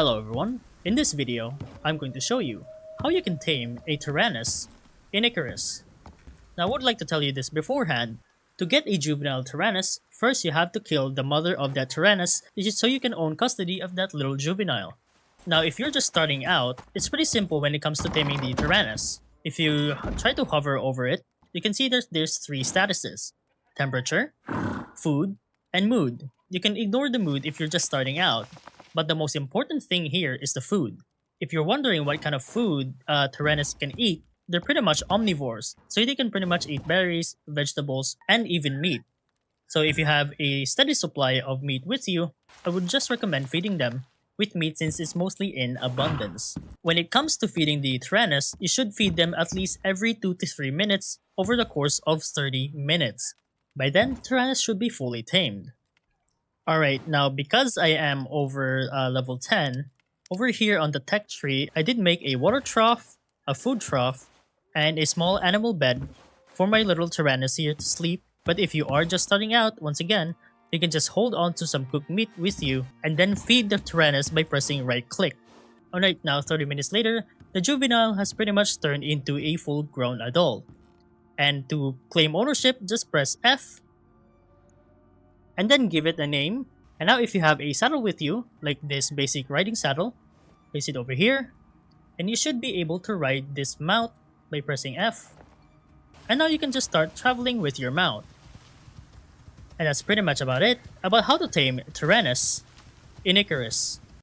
Hello everyone, in this video, I'm going to show you how you can tame a Tyrannus in Icarus. Now I would like to tell you this beforehand. To get a juvenile Tyrannus, first you have to kill the mother of that Tyrannus so you can own custody of that little juvenile. Now if you're just starting out, it's pretty simple when it comes to taming the Tyrannus. If you try to hover over it, you can see there's three statuses: temperature, food, and mood. You can ignore the mood if you're just starting out, but the most important thing here is the food. If you're wondering what kind of food Tyrannus can eat, they're pretty much omnivores, so they can pretty much eat berries, vegetables, and even meat. So if you have a steady supply of meat with you, I would just recommend feeding them with meat since it's mostly in abundance. When it comes to feeding the Tyrannus, you should feed them at least every 2 to 3 minutes over the course of 30 minutes. By then, Tyrannus should be fully tamed. Alright, now because I am over level 10, over here on the tech tree, I did make a water trough, a food trough, and a small animal bed for my little Tyrannus here to sleep. But if you are just starting out, once again, you can just hold on to some cooked meat with you and then feed the Tyrannus by pressing right click. Alright, now 30 minutes later, the juvenile has pretty much turned into a full grown adult. And to claim ownership, just press F and then give it a name. And now if you have a saddle with you, like this basic riding saddle, place it over here, and you should be able to ride this mount by pressing F. And now you can just start traveling with your mount. And that's pretty much about it about how to tame Tyrannus in Icarus.